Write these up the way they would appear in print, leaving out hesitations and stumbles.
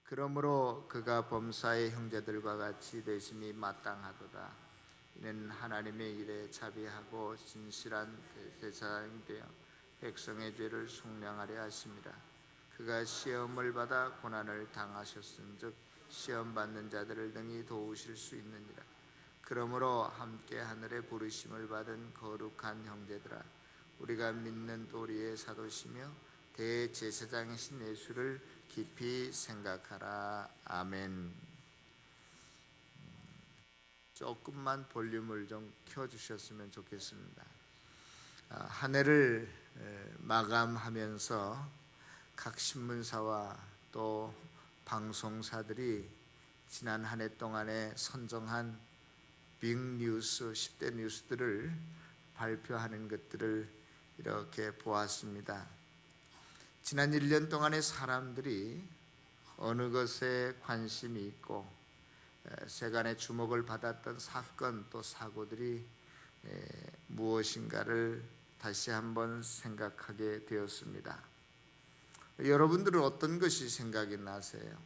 그러므로 그가 범사의 형제들과 같이 되심이 마땅하도다. 이는 하나님의 일에 자비하고 진실한 대사장이 되어 백성의 죄를 속량하려 하심이라. 그가 시험을 받아 고난을 당하셨은즉 시험 받는 자들을 능히 도우실 수 있느니라. 그러므로 함께 하늘에 부르심을 받은 거룩한 형제들아, 우리가 믿는 도리의 사도시며 대제사장이신 예수를 깊이 생각하라. 아멘. 조금만 볼륨을 좀 켜주셨으면 좋겠습니다. 한 해를 마감하면서 각 신문사와 또 방송사들이 지난 한 해 동안에 선정한 빅뉴스, 10대 뉴스들을 발표하는 것들을 이렇게 보았습니다. 지난 1년 동안의 사람들이 어느 것에 관심이 있고 세간의 주목을 받았던 사건 또 사고들이 무엇인가를 다시 한번 생각하게 되었습니다. 여러분들은 어떤 것이 생각이 나세요?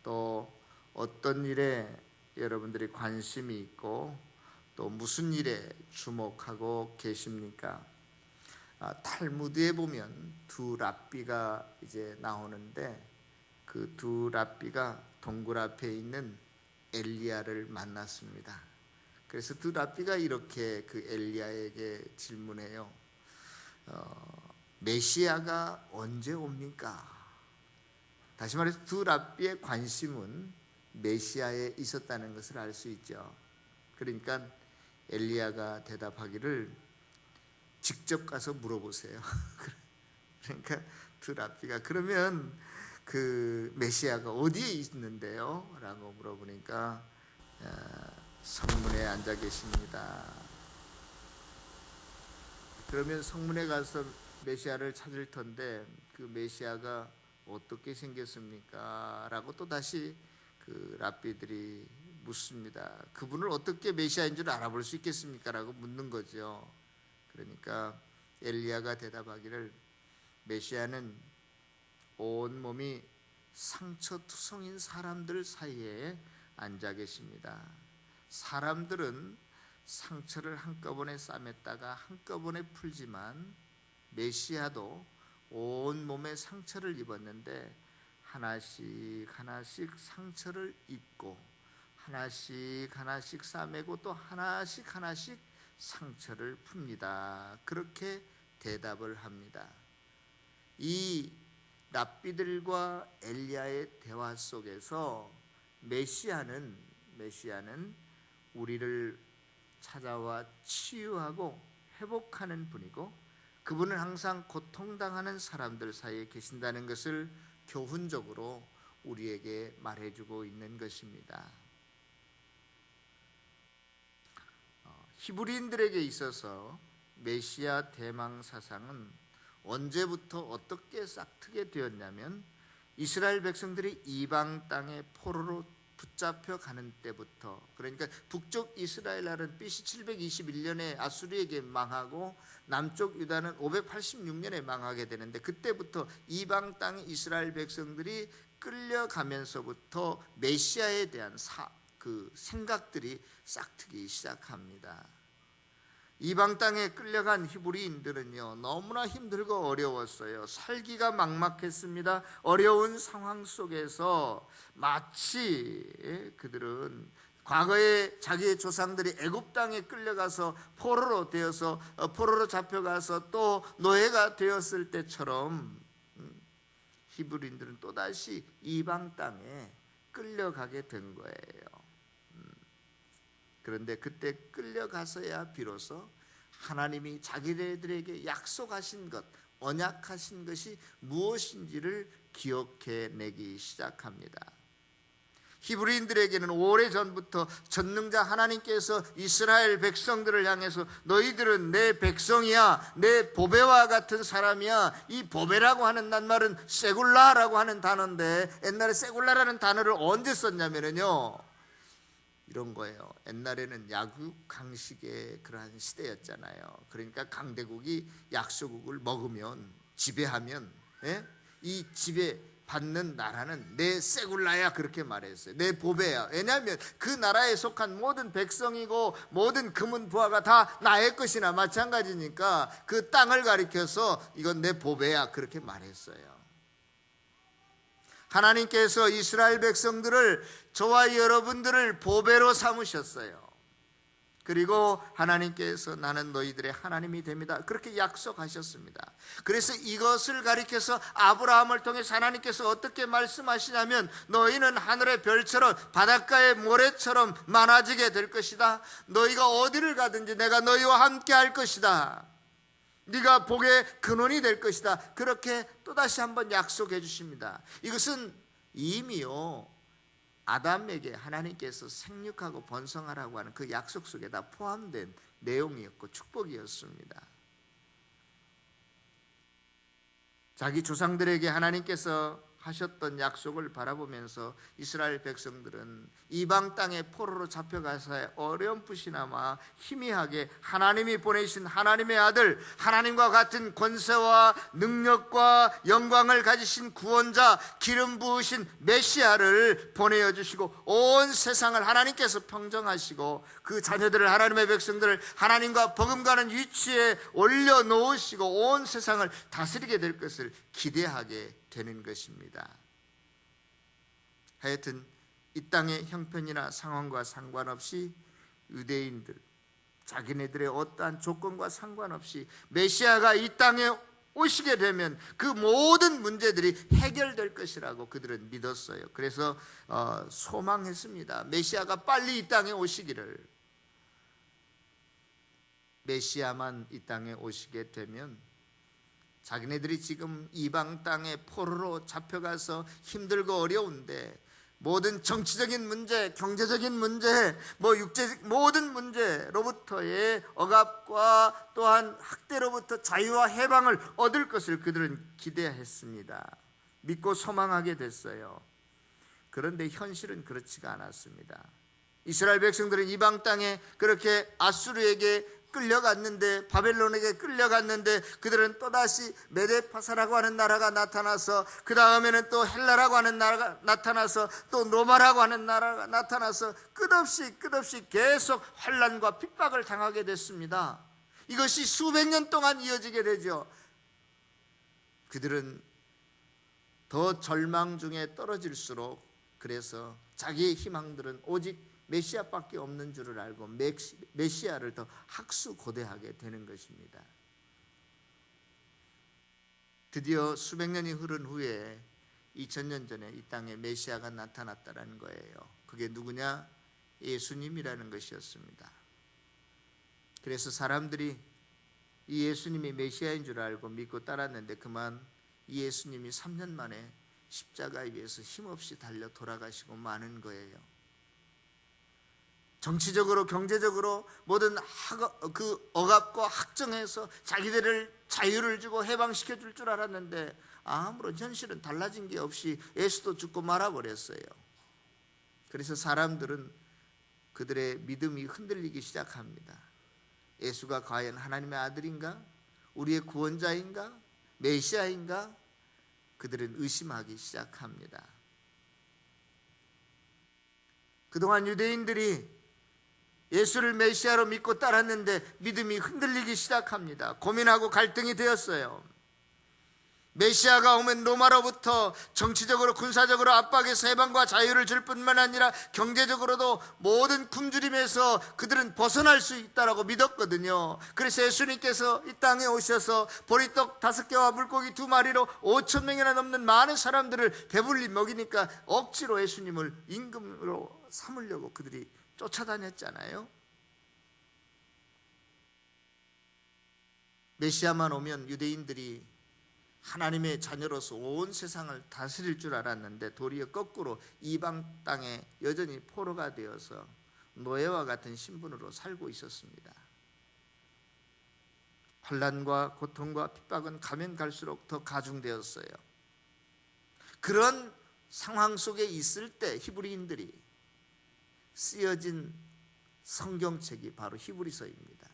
또 어떤 일에 여러분들이 관심이 있고 또 무슨 일에 주목하고 계십니까? 탈무드에 보면 두 랍비가 이제 나오는데 그 두 랍비가 동굴 앞에 있는 엘리야를 만났습니다. 그래서 두 랍비가 이렇게 그 엘리야에게 질문해요. 메시아가 언제 옵니까? 다시 말해서 두 랍비의 관심은 메시아에 있었다는 것을 알 수 있죠. 그러니까 엘리야가 대답하기를 직접 가서 물어보세요. 그러니까 두 랍비가 그러면 그 메시아가 어디에 있는데요? 라고 물어보니까 성문에 앉아 계십니다. 그러면 성문에 가서 메시아를 찾을 텐데 그 메시아가 어떻게 생겼습니까? 라고 또 다시 그 랍비들이 묻습니다. 그분을 어떻게 메시아인 줄 알아볼 수 있겠습니까? 라고 묻는 거죠. 그러니까 엘리야가 대답하기를 메시아는 온몸이 상처투성인 사람들 사이에 앉아 계십니다. 사람들은 상처를 한꺼번에 싸맸다가 한꺼번에 풀지만 메시아도 온몸에 상처를 입었는데 하나씩 하나씩 상처를 입고 하나씩 하나씩 싸매고 또 하나씩 하나씩 상처를 풉니다. 그렇게 대답을 합니다. 이 랍비들과 엘리야의 대화 속에서 메시아는 우리를 찾아와 치유하고 회복하는 분이고 그분은 항상 고통당하는 사람들 사이에 계신다는 것을 교훈적으로 우리에게 말해주고 있는 것입니다. 히브리인들에게 있어서 메시아 대망 사상은 언제부터 어떻게 싹트게 되었냐면 이스라엘 백성들이 이방 땅의 포로로 붙잡혀 가는 때부터, 그러니까 북쪽 이스라엘 나라는 BC 721년에 아수르에게 망하고 남쪽 유다는 586년에 망하게 되는데 그때부터 이방 땅의 이스라엘 백성들이 끌려가면서부터 메시아에 대한 그 생각들이 싹트기 시작합니다. 이방 땅에 끌려간 히브리인들은요 너무나 힘들고 어려웠어요. 살기가 막막했습니다. 어려운 상황 속에서 마치 그들은 과거에 자기의 조상들이 애굽 땅에 끌려가서 포로로 잡혀가서 또 노예가 되었을 때처럼 히브리인들은 또다시 이방 땅에 끌려가게 된 거예요. 그런데 그때 끌려가서야 비로소 하나님이 자기들에게 약속하신 것, 언약하신 것이 무엇인지를 기억해내기 시작합니다. 히브리인들에게는 오래전부터 전능자 하나님께서 이스라엘 백성들을 향해서 너희들은 내 백성이야, 내 보배와 같은 사람이야. 이 보배라고 하는 낱말은 세굴라라고 하는 단어인데 옛날에 세굴라라는 단어를 언제 썼냐면요 이런 거예요. 옛날에는 약육 강식의 그러한 시대였잖아요. 그러니까 강대국이 약소국을 먹으면 지배하면 이 지배 받는 나라는 내 세굴라야, 그렇게 말했어요. 내 보배야. 왜냐하면 그 나라에 속한 모든 백성이고 모든 금은 부하가 다 나의 것이나 마찬가지니까 그 땅을 가리켜서 이건 내 보배야, 그렇게 말했어요. 하나님께서 이스라엘 백성들을, 저와 여러분들을 보배로 삼으셨어요. 그리고 하나님께서 나는 너희들의 하나님이 됩니다, 그렇게 약속하셨습니다. 그래서 이것을 가리켜서 아브라함을 통해서 하나님께서 어떻게 말씀하시냐면, 너희는 하늘의 별처럼 바닷가의 모래처럼 많아지게 될 것이다. 너희가 어디를 가든지 내가 너희와 함께 할 것이다. 네가 복의 근원이 될 것이다. 그렇게 또다시 한번 약속해 주십니다. 이것은 이미요 아담에게 하나님께서 생육하고 번성하라고 하는 그 약속 속에 다 포함된 내용이었고 축복이었습니다. 자기 조상들에게 하나님께서 하셨던 약속을 바라보면서 이스라엘 백성들은 이방 땅의 포로로 잡혀가서 어렴풋이나마 희미하게 하나님이 보내신 하나님의 아들, 하나님과 같은 권세와 능력과 영광을 가지신 구원자, 기름 부으신 메시아를 보내어 주시고 온 세상을 하나님께서 평정하시고 그 자녀들을, 하나님의 백성들을 하나님과 버금가는 위치에 올려놓으시고 온 세상을 다스리게 될 것을 기대하게 되는 것입니다. 하여튼 이 땅의 형편이나 상황과 상관없이 유대인들, 자기네들의 어떠한 조건과 상관없이 메시아가 이 땅에 오시게 되면 그 모든 문제들이 해결될 것이라고 그들은 믿었어요. 그래서 소망했습니다. 메시아가 빨리 이 땅에 오시기를. 메시아만 이 땅에 오시게 되면 자기네들이 지금 이방 땅에 포로로 잡혀가서 힘들고 어려운데 모든 정치적인 문제, 경제적인 문제, 육체적 모든 문제로부터의 억압과 또한 학대로부터 자유와 해방을 얻을 것을 그들은 기대했습니다. 믿고 소망하게 됐어요. 그런데 현실은 그렇지가 않았습니다. 이스라엘 백성들은 이방 땅에 그렇게 아수르에게 끌려갔는데, 바벨론에게 끌려갔는데 그들은 또다시 메데파사라고 하는 나라가 나타나서, 그 다음에는 또 헬라라고 하는 나라가 나타나서, 또 로마라고 하는 나라가 나타나서 끝없이 계속 환난과 핍박을 당하게 됐습니다. 이것이 수백 년 동안 이어지게 되죠. 그들은 더 절망 중에 떨어질수록, 그래서 자기의 희망들은 오직 메시아밖에 없는 줄을 알고 메시아를 더 학수고대하게 되는 것입니다. 드디어 수백 년이 흐른 후에 2000년 전에 이 땅에 메시아가 나타났다는 거예요. 그게 누구냐? 예수님이라는 것이었습니다. 그래서 사람들이 이 예수님이 메시아인 줄 알고 믿고 따랐는데, 그만 이 예수님이 3년 만에 십자가에 위해서 힘없이 달려 돌아가시고 마는 거예요. 정치적으로, 경제적으로 모든 그 억압과 학정해서 자기들을 자유를 주고 해방시켜 줄 줄 알았는데 아무런 현실은 달라진 게 없이 예수도 죽고 말아버렸어요. 그래서 사람들은 그들의 믿음이 흔들리기 시작합니다. 예수가 과연 하나님의 아들인가? 우리의 구원자인가? 메시아인가? 그들은 의심하기 시작합니다. 그동안 유대인들이 예수를 메시아로 믿고 따랐는데 믿음이 흔들리기 시작합니다. 고민하고 갈등이 되었어요. 메시아가 오면 로마로부터 정치적으로, 군사적으로 압박해서 해방과 자유를 줄 뿐만 아니라 경제적으로도 모든 굶주림에서 그들은 벗어날 수 있다고 믿었거든요. 그래서 예수님께서 이 땅에 오셔서 보리떡 5개와 물고기 2마리로 5,000명이나 넘는 많은 사람들을 배불리 먹이니까 억지로 예수님을 임금으로 삼으려고 그들이 쫓아다녔잖아요. 메시아만 오면 유대인들이 하나님의 자녀로서 온 세상을 다스릴 줄 알았는데 도리어 거꾸로 이방 땅에 여전히 포로가 되어서 노예와 같은 신분으로 살고 있었습니다. 환난과 고통과 핍박은 가면 갈수록 더 가중되었어요. 그런 상황 속에 있을 때 히브리인들이 쓰여진 성경책이 바로 히브리서입니다.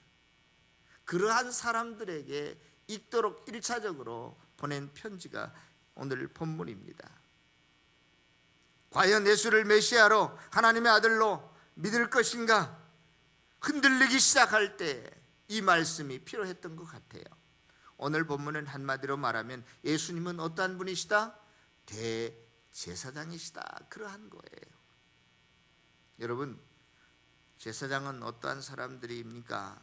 그러한 사람들에게 읽도록 1차적으로 보낸 편지가 오늘 본문입니다. 과연 예수를 메시아로 하나님의 아들로 믿을 것인가 흔들리기 시작할 때 이 말씀이 필요했던 것 같아요. 오늘 본문은 한마디로 말하면 예수님은 어떠한 분이시다? 대제사장이시다, 그러한 거예요. 여러분, 제사장은 어떠한 사람들입니까?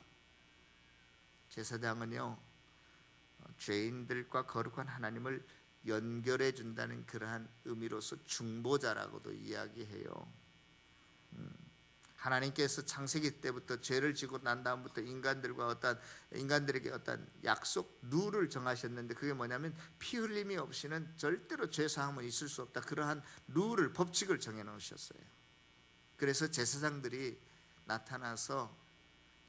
제사장은요, 죄인들과 거룩한 하나님을 연결해 준다는 그러한 의미로서 중보자라고도 이야기해요. 하나님께서 창세기 때부터 죄를 지고 난 다음부터 인간들에게 어떤 약속 룰을 정하셨는데, 그게 뭐냐면 피 흘림이 없이는 절대로 죄 사함은 있을 수 없다, 그러한 룰을, 법칙을 정해 놓으셨어요. 그래서 제사장들이 나타나서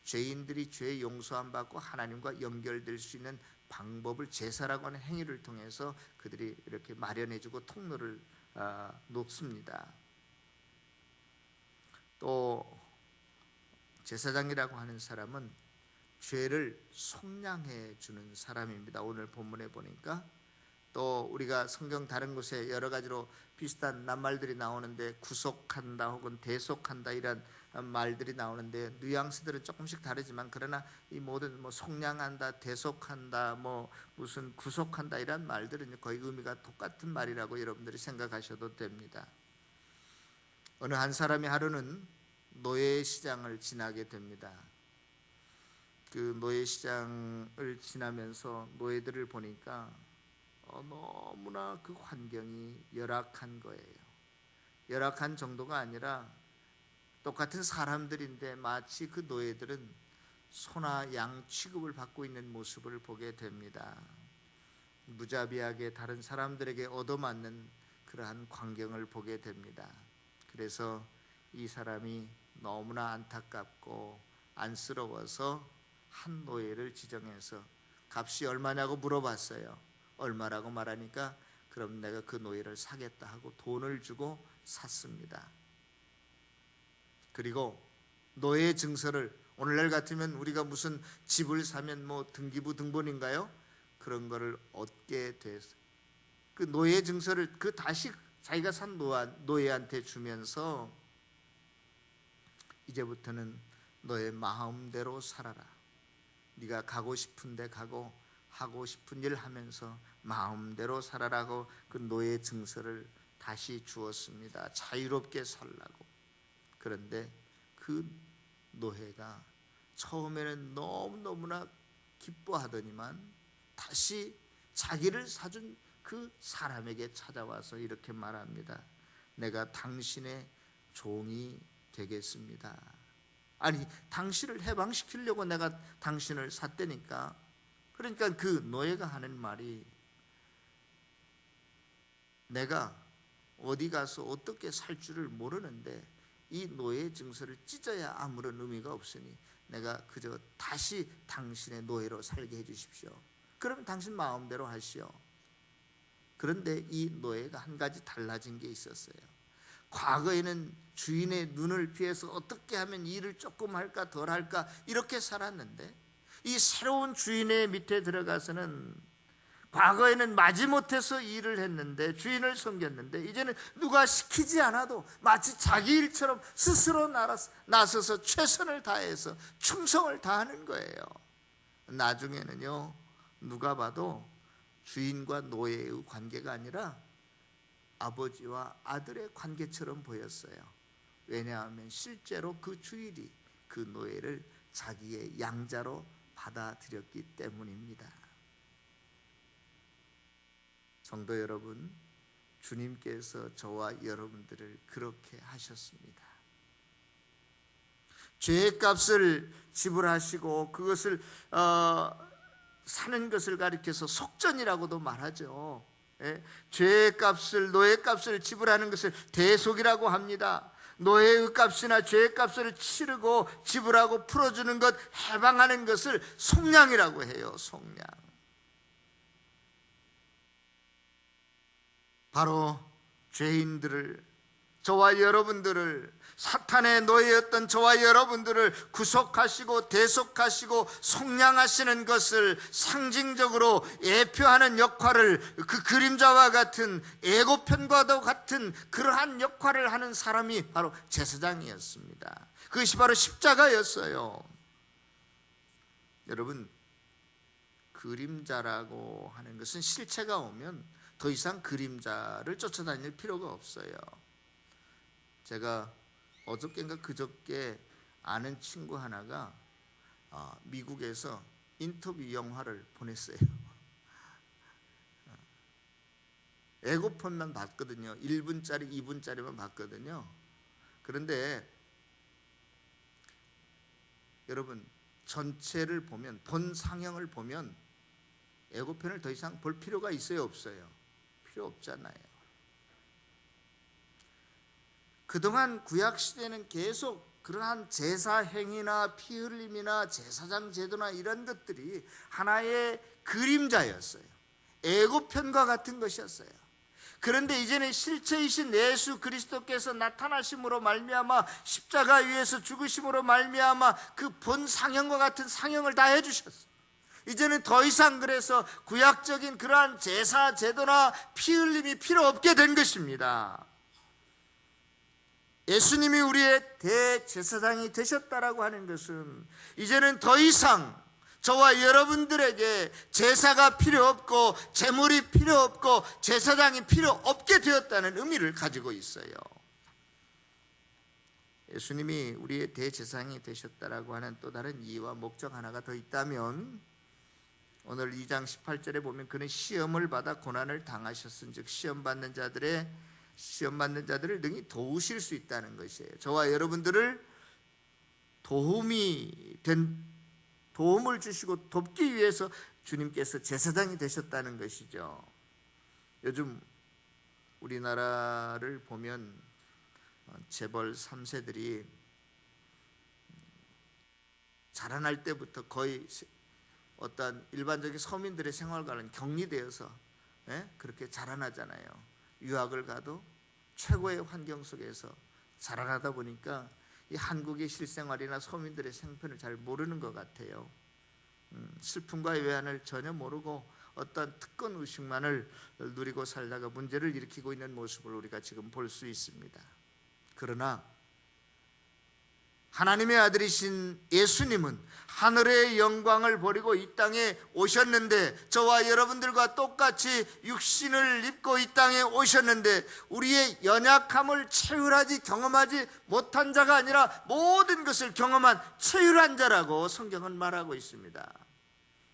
죄인들이 죄 용서함 받고 하나님과 연결될 수 있는 방법을, 제사라고 하는 행위를 통해서 그들이 이렇게 마련해주고 통로를 놓습니다. 또 제사장이라고 하는 사람은 죄를 속량해 주는 사람입니다. 오늘 본문에 보니까 또 우리가 성경 다른 곳에 여러 가지로 비슷한 낱말들이 나오는데, 구속한다 혹은 대속한다 이런 말들이 나오는데 뉘앙스들은 조금씩 다르지만, 그러나 이 모든 속량한다, 대속한다, 무슨 구속한다 이런 말들은 거의 의미가 똑같은 말이라고 여러분들이 생각하셔도 됩니다. 어느 한 사람이 하루는 노예시장을 지나게 됩니다. 그 노예시장을 지나면서 노예들을 보니까 너무나 그 환경이 열악한 거예요. 열악한 정도가 아니라 똑같은 사람들인데 마치 그 노예들은 소나 양 취급을 받고 있는 모습을 보게 됩니다. 무자비하게 다른 사람들에게 얻어맞는 그러한 광경을 보게 됩니다. 그래서 이 사람이 너무나 안타깝고 안쓰러워서 한 노예를 지정해서 값이 얼마냐고 물어봤어요. 얼마라고 말하니까 그럼 내가 그 노예를 사겠다 하고 돈을 주고 샀습니다. 그리고 노예 증서를, 오늘날 같으면 우리가 무슨 집을 사면 등기부 등본인가요? 그런 거를 얻게 돼서 그 노예 증서를 다시 자기가 산 노예한테 주면서 이제부터는 너의 마음대로 살아라. 네가 가고 싶은 데 가고 하고 싶은 일 하면서 마음대로 살아라고 그 노예 증서를 다시 주었습니다. 자유롭게 살라고. 그런데 그 노예가 처음에는 너무너무나 기뻐하더니만 다시 자기를 사준 그 사람에게 찾아와서 이렇게 말합니다. 내가 당신의 종이 되겠습니다. 아니, 당신을 해방시키려고 내가 당신을 샀다니까. 그러니까 그 노예가 하는 말이, 내가 어디 가서 어떻게 살 줄을 모르는데 이 노예 증서를 찢어야 아무런 의미가 없으니 내가 그저 다시 당신의 노예로 살게 해주십시오. 그러면 당신 마음대로 하시오. 그런데 이 노예가 한 가지 달라진 게 있었어요. 과거에는 주인의 눈을 피해서 어떻게 하면 일을 조금 할까 덜 할까 이렇게 살았는데, 이 새로운 주인의 밑에 들어가서는 과거에는 마지못해서 일을 했는데, 주인을 섬겼는데, 이제는 누가 시키지 않아도 마치 자기 일처럼 스스로 나서서 최선을 다해서 충성을 다하는 거예요. 나중에는요, 누가 봐도 주인과 노예의 관계가 아니라 아버지와 아들의 관계처럼 보였어요. 왜냐하면 실제로 그 주인이 그 노예를 자기의 양자로 받아들였기 때문입니다. 성도 여러분, 주님께서 저와 여러분들을 그렇게 하셨습니다. 죄의 값을 지불하시고 그것을 사는 것을 가리켜서 속전이라고도 말하죠. 죄의 값을, 노예 값을 지불하는 것을 대속이라고 합니다. 노예의 값이나 죄의 값을 치르고 지불하고 풀어주는 것, 해방하는 것을 속량이라고 해요. 속량. 바로 죄인들을 저와 여러분들을, 사탄의 노예였던 저와 여러분들을 구속하시고 대속하시고 속량하시는 것을 상징적으로 예표하는 역할을, 그 그림자와 같은, 애고편과도 같은 그러한 역할을 하는 사람이 바로 제사장이었습니다. 그것이 바로 십자가였어요. 여러분, 그림자라고 하는 것은 실체가 오면 더 이상 그림자를 쫓아다닐 필요가 없어요. 제가 어저께인가 그저께 아는 친구 하나가 미국에서 인터뷰 영화를 보냈어요. 예고편만 봤거든요. 1분짜리 2분짜리만 봤거든요. 그런데 여러분, 전체를 보면, 본 상영을 보면 예고편을 더 이상 볼 필요가 있어요, 없어요? 필요 없잖아요. 그동안 구약시대는 계속 그러한 제사 행위나 피 흘림이나 제사장 제도나 이런 것들이 하나의 그림자였어요. 예고편과 같은 것이었어요. 그런데 이제는 실체이신 예수 그리스도께서 나타나심으로 말미암아, 십자가 위에서 죽으심으로 말미암아 그 본 상형과 같은 상형을 다 해주셨어요. 이제는 더 이상 그래서 구약적인 그러한 제사 제도나 피 흘림이 필요 없게 된 것입니다. 예수님이 우리의 대제사장이 되셨다라고 하는 것은 이제는 더 이상 저와 여러분들에게 제사가 필요 없고 제물이 필요 없고 제사장이 필요 없게 되었다는 의미를 가지고 있어요. 예수님이 우리의 대제사장이 되셨다라고 하는 또 다른 이유와 목적 하나가 더 있다면, 오늘 2장 18절에 보면 그는 시험을 받아 고난을 당하셨은즉 시험 받는 자들을 능히 도우실 수 있다는 것이에요. 저와 여러분들을 도움을 주시고 돕기 위해서 주님께서 제사장이 되셨다는 것이죠. 요즘 우리나라를 보면 재벌 3세들이 자라날 때부터 거의 어떤 일반적인 서민들의 생활과는 격리되어서 그렇게 자라나잖아요. 유학을 가도 최고의 환경 속에서 자라나다 보니까 이 한국의 실생활이나 서민들의 생편을 잘 모르는 것 같아요. 슬픔과 외환을 전혀 모르고 어떤 특권 의식만을 누리고 살다가 문제를 일으키고 있는 모습을 우리가 지금 볼 수 있습니다. 그러나 하나님의 아들이신 예수님은 하늘의 영광을 버리고 이 땅에 오셨는데, 저와 여러분들과 똑같이 육신을 입고 이 땅에 오셨는데, 우리의 연약함을 경험하지 못한 자가 아니라 모든 것을 경험한 체휼한 자라고 성경은 말하고 있습니다.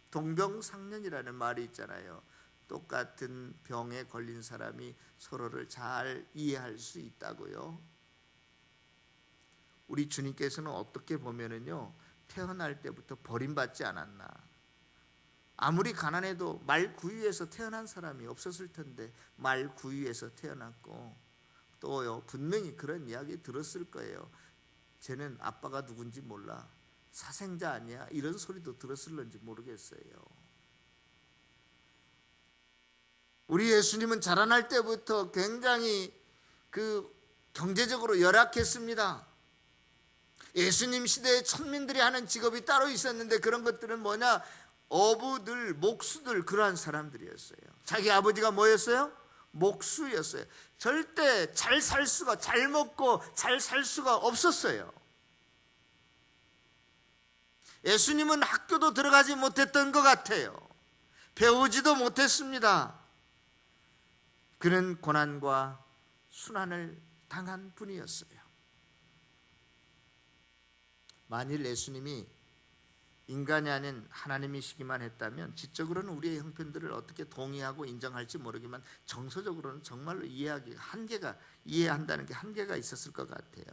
동병상련이라는 말이 있잖아요. 똑같은 병에 걸린 사람이 서로를 잘 이해할 수 있다고요. 우리 주님께서는 어떻게 보면은요, 태어날 때부터 버림받지 않았나. 아무리 가난해도 말 구유에서 태어난 사람이 없었을 텐데 말 구유에서 태어났고, 또요 분명히 그런 이야기 들었을 거예요. 쟤는 아빠가 누군지 몰라, 사생자 아니야, 이런 소리도 들었을런지 모르겠어요. 우리 예수님은 자라날 때부터 굉장히 경제적으로 열악했습니다. 예수님 시대에 천민들이 하는 직업이 따로 있었는데, 그런 것들은 뭐냐? 어부들, 목수들, 그러한 사람들이었어요. 자기 아버지가 뭐였어요? 목수였어요. 절대 잘 먹고 잘 살 수가 없었어요. 예수님은 학교도 들어가지 못했던 것 같아요. 배우지도 못했습니다. 그는 고난과 순환을 당한 분이었어요. 만일 예수님이 인간이 아닌 하나님이시기만 했다면 지적으로는 우리의 형편들을 어떻게 동의하고 인정할지 모르지만 정서적으로는 정말로 이해한다는 게 한계가 있었을 것 같아요.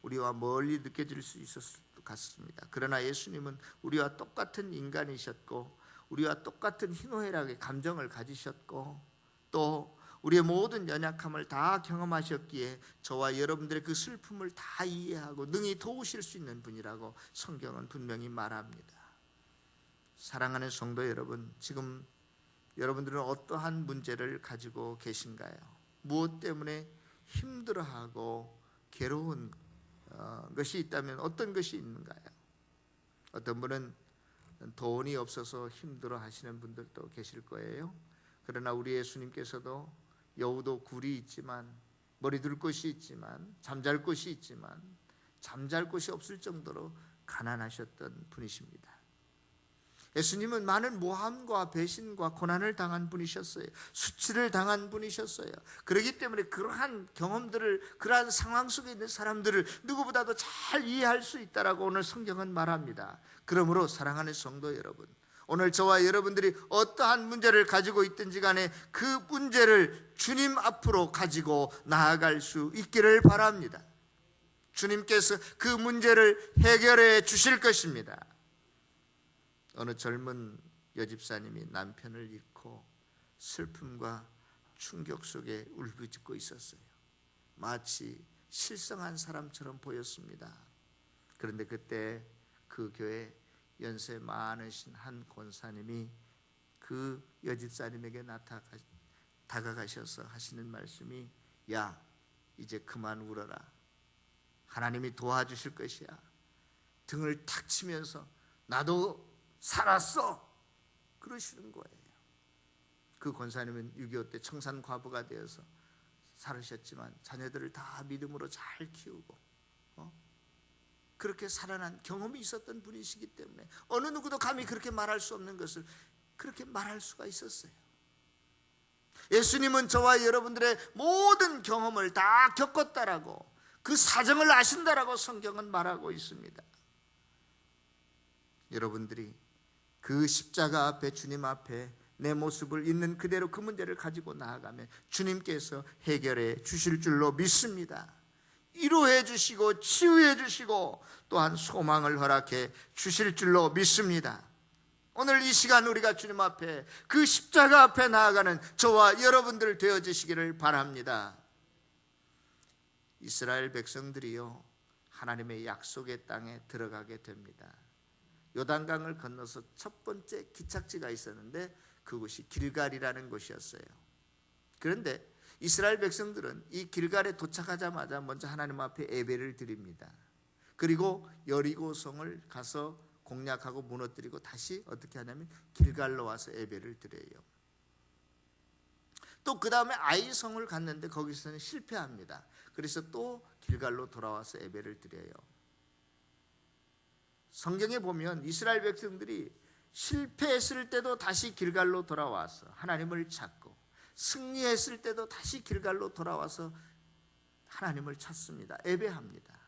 우리와 멀리 느껴질 수 있었을 것 같습니다. 그러나 예수님은 우리와 똑같은 인간이셨고, 우리와 똑같은 희노애락의 감정을 가지셨고, 또 우리의 모든 연약함을 다 경험하셨기에 저와 여러분들의 그 슬픔을 다 이해하고 능히 도우실 수 있는 분이라고 성경은 분명히 말합니다. 사랑하는 성도 여러분, 지금 여러분들은 어떠한 문제를 가지고 계신가요? 무엇 때문에 힘들어하고 괴로운 것이 있다면 어떤 것이 있는가요? 어떤 분은 돈이 없어서 힘들어 하시는 분들도 계실 거예요. 그러나 우리 예수님께서도 여우도 굴이 있지만, 머리 둘 곳이 있지만, 잠잘 곳이 있지만, 잠잘 곳이 없을 정도로 가난하셨던 분이십니다. 예수님은 많은 모함과 배신과 고난을 당한 분이셨어요. 수치를 당한 분이셨어요. 그렇기 때문에 그러한 경험들을, 그러한 상황 속에 있는 사람들을 누구보다도 잘 이해할 수 있다라고 오늘 성경은 말합니다. 그러므로 사랑하는 성도 여러분, 오늘 저와 여러분들이 어떠한 문제를 가지고 있든지 간에 그 문제를 주님 앞으로 가지고 나아갈 수 있기를 바랍니다. 주님께서 그 문제를 해결해 주실 것입니다. 어느 젊은 여집사님이 남편을 잃고 슬픔과 충격 속에 울부짖고 있었어요. 마치 실성한 사람처럼 보였습니다. 그런데 그때 그 교회 연세 많으신 한 권사님이 그 여집사님에게 다가가셔서 하시는 말씀이, 야, 이제 그만 울어라. 하나님이 도와주실 것이야. 등을 탁 치면서 나도 살았어, 그러시는 거예요. 그 권사님은 6.25 때 청산 과부가 되어서 살으셨지만 자녀들을 다 믿음으로 잘 키우고 그렇게 살아난 경험이 있었던 분이시기 때문에 어느 누구도 감히 그렇게 말할 수 없는 것을 그렇게 말할 수가 있었어요. 예수님은 저와 여러분들의 모든 경험을 다 겪었다라고, 그 사정을 아신다라고 성경은 말하고 있습니다. 여러분들이 그 십자가 앞에, 주님 앞에 내 모습을 있는 그대로 그 문제를 가지고 나아가면 주님께서 해결해 주실 줄로 믿습니다. 위로해 주시고 치유해 주시고 또한 소망을 허락해 주실 줄로 믿습니다. 오늘 이 시간 우리가 주님 앞에, 그 십자가 앞에 나아가는 저와 여러분들 되어지시기를 바랍니다. 이스라엘 백성들이요, 하나님의 약속의 땅에 들어가게 됩니다. 요단강을 건너서 첫 번째 기착지가 있었는데 그곳이 길갈이라는 곳이었어요. 그런데 이스라엘 백성들은 이 길갈에 도착하자마자 먼저 하나님 앞에 예배를 드립니다. 그리고 여리고성을 가서 공략하고 무너뜨리고 다시 어떻게 하냐면 길갈로 와서 예배를 드려요. 또 그 다음에 아이성을 갔는데 거기서는 실패합니다. 그래서 또 길갈로 돌아와서 예배를 드려요. 성경에 보면 이스라엘 백성들이 실패했을 때도 다시 길갈로 돌아와서 하나님을 찾고, 승리했을 때도 다시 길갈로 돌아와서 하나님을 찾습니다. 예배합니다.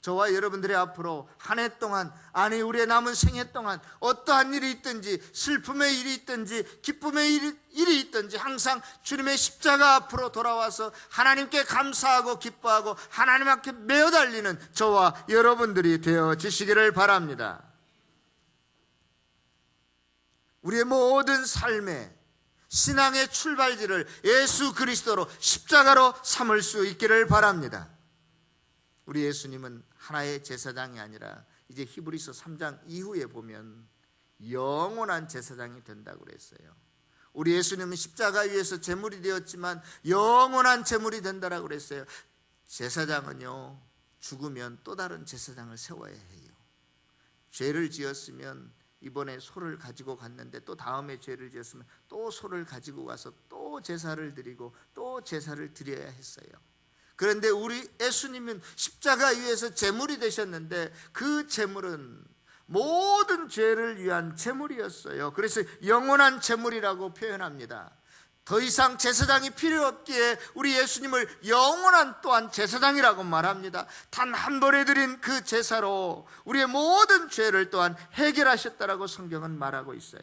저와 여러분들의 앞으로 한 해 동안, 아니 우리의 남은 생애 동안 어떠한 일이 있든지, 슬픔의 일이 있든지 기쁨의 일이 있든지 항상 주님의 십자가 앞으로 돌아와서 하나님께 감사하고 기뻐하고 하나님 앞에 매어 달리는 저와 여러분들이 되어지시기를 바랍니다. 우리의 모든 삶의 신앙의 출발지를 예수 그리스도로, 십자가로 삼을 수 있기를 바랍니다. 우리 예수님은 하나의 제사장이 아니라 이제 히브리서 3장 이후에 보면 영원한 제사장이 된다고 그랬어요. 우리 예수님은 십자가 위에서 제물이 되었지만 영원한 제물이 된다고 그랬어요. 제사장은요, 죽으면 또 다른 제사장을 세워야 해요. 죄를 지었으면 이번에 소를 가지고 갔는데 또 다음에 죄를 지었으면 또 소를 가지고 가서 또 제사를 드리고 또 제사를 드려야 했어요. 그런데 우리 예수님은 십자가 위에서 제물이 되셨는데 그 제물은 모든 죄를 위한 제물이었어요. 그래서 영원한 제물이라고 표현합니다. 더 이상 제사장이 필요 없기에 우리 예수님을 영원한 또한 제사장이라고 말합니다. 단 한 번에 드린 그 제사로 우리의 모든 죄를 또한 해결하셨다라고 성경은 말하고 있어요.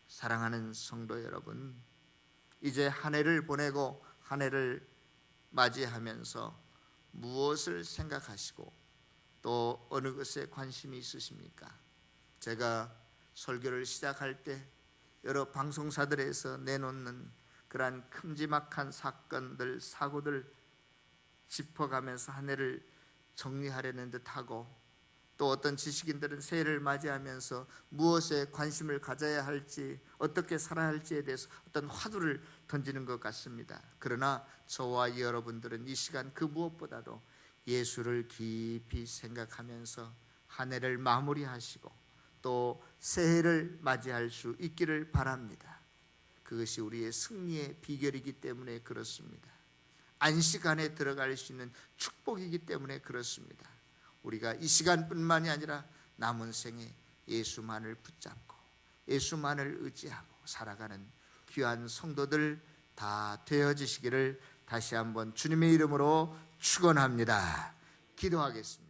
사랑하는 성도 여러분, 이제 한 해를 보내고 한 해를 맞이하면서 무엇을 생각하시고 또 어느 것에 관심이 있으십니까? 제가 설교를 시작할 때 여러 방송사들에서 내놓는 그러한 큼지막한 사건들, 사고들 짚어가면서 한 해를 정리하려는 듯하고 또 어떤 지식인들은 새해를 맞이하면서 무엇에 관심을 가져야 할지, 어떻게 살아야 할지에 대해서 어떤 화두를 던지는 것 같습니다. 그러나 저와 여러분들은 이 시간 그 무엇보다도 예수를 깊이 생각하면서 한 해를 마무리하시고 또 새해를 맞이할 수 있기를 바랍니다. 그것이 우리의 승리의 비결이기 때문에 그렇습니다. 안식 안에 들어갈 수 있는 축복이기 때문에 그렇습니다. 우리가 이 시간뿐만이 아니라 남은 생에 예수만을 붙잡고 예수만을 의지하고 살아가는 귀한 성도들 다 되어지시기를 다시 한번 주님의 이름으로 축원합니다. 기도하겠습니다.